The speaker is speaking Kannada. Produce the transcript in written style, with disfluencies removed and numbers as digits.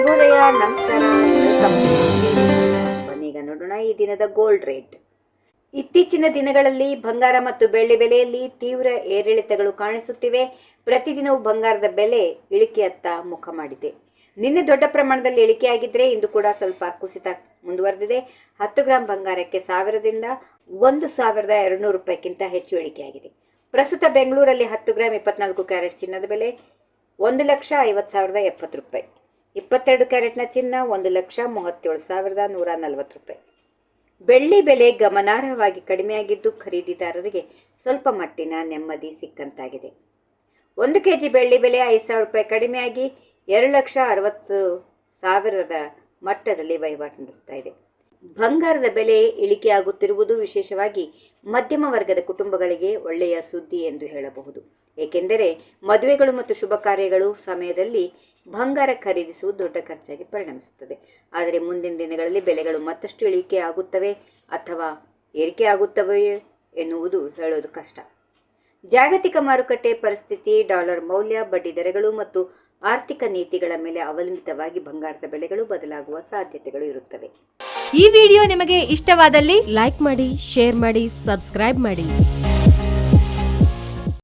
ಶುಭೋದಯ, ನಮಸ್ಕಾರ, ವೆಲ್ಕಮ್. ಬನ್ನೀಗ ನೋಡೋಣ ಈ ದಿನದ ಗೋಲ್ಡ್ ರೇಟ್. ಇತ್ತೀಚಿನ ದಿನಗಳಲ್ಲಿ ಬಂಗಾರ ಮತ್ತು ಬೆಳ್ಳಿ ಬೆಲೆಯಲ್ಲಿ ತೀವ್ರ ಏರಿಳಿತಗಳು ಕಾಣಿಸುತ್ತಿವೆ. ಪ್ರತಿದಿನವೂ ಬಂಗಾರದ ಬೆಲೆ ಇಳಿಕೆಯತ್ತ ಮುಖ ಮಾಡಿದೆ. ನಿನ್ನೆ ದೊಡ್ಡ ಪ್ರಮಾಣದಲ್ಲಿ ಇಳಿಕೆಯಾಗಿದ್ದರೆ ಇಂದು ಕೂಡ ಸ್ವಲ್ಪ ಕುಸಿತ ಮುಂದುವರೆದಿದೆ. 10 ಗ್ರಾಂ ಬಂಗಾರಕ್ಕೆ 1000ದಿಂದ 1200 ರೂಪಾಯಿಗಿಂತ ಹೆಚ್ಚು ಇಳಿಕೆಯಾಗಿದೆ. ಪ್ರಸ್ತುತ ಬೆಂಗಳೂರಲ್ಲಿ 10 ಗ್ರಾಂ 24 ಕ್ಯಾರೆಟ್ ಚಿನ್ನದ ಬೆಲೆ 1,50,70 ರೂಪಾಯಿ. 22 ಕ್ಯಾರೆಟ್ನ ಚಿನ್ನ 1,37,140 ರೂಪಾಯಿ. ಬೆಳ್ಳಿ ಬೆಲೆ ಗಮನಾರ್ಹವಾಗಿ ಕಡಿಮೆಯಾಗಿದ್ದು ಖರೀದಿದಾರರಿಗೆ ಸ್ವಲ್ಪ ಮಟ್ಟಿನ ನೆಮ್ಮದಿ ಸಿಕ್ಕಂತಾಗಿದೆ. 1 ಕೆಜಿ ಬೆಳ್ಳಿ ಬೆಲೆ 5,000 ರೂಪಾಯಿ ಕಡಿಮೆಯಾಗಿ 2,60,000 ಮಟ್ಟದಲ್ಲಿ ವಹಿವಾಟು ನಡೆಸ್ತಾ ಇದೆ. ಬಂಗಾರದ ಬೆಲೆ ಇಳಿಕೆಯಾಗುತ್ತಿರುವುದು ವಿಶೇಷವಾಗಿ ಮಧ್ಯಮ ವರ್ಗದ ಕುಟುಂಬಗಳಿಗೆ ಒಳ್ಳೆಯ ಸುದ್ದಿ ಎಂದು ಹೇಳಬಹುದು. ಏಕೆಂದರೆ ಮದುವೆಗಳು ಮತ್ತು ಶುಭ ಕಾರ್ಯಗಳು ಸಮಯದಲ್ಲಿ ಬಂಗಾರ ಖರೀದಿಸುವುದು ದೊಡ್ಡ ಖರ್ಚಾಗಿ ಪರಿಣಮಿಸುತ್ತದೆ. ಆದರೆ ಮುಂದಿನ ದಿನಗಳಲ್ಲಿ ಬೆಲೆಗಳು ಮತ್ತಷ್ಟು ಇಳಿಕೆ ಆಗುತ್ತವೆ ಅಥವಾ ಏರಿಕೆ ಆಗುತ್ತವೆಯೇ ಎನ್ನುವುದು ಹೇಳೋದು ಕಷ್ಟ. ಜಾಗತಿಕ ಮಾರುಕಟ್ಟೆ ಪರಿಸ್ಥಿತಿ, ಡಾಲರ್ ಮೌಲ್ಯ, ಬಡ್ಡಿ ದರಗಳು ಮತ್ತು ಆರ್ಥಿಕ ನೀತಿಗಳ ಮೇಲೆ ಅವಲಂಬಿತವಾಗಿ ಬಂಗಾರದ ಬೆಲೆಗಳು ಬದಲಾಗುವ ಸಾಧ್ಯತೆಗಳು ಇರುತ್ತವೆ. ಈ ವಿಡಿಯೋ ನಿಮಗೆ ಇಷ್ಟವಾದಲ್ಲಿ ಲೈಕ್ ಮಾಡಿ, ಶೇರ್ ಮಾಡಿ, ಸಬ್ಸ್ಕ್ರೈಬ್ ಮಾಡಿ.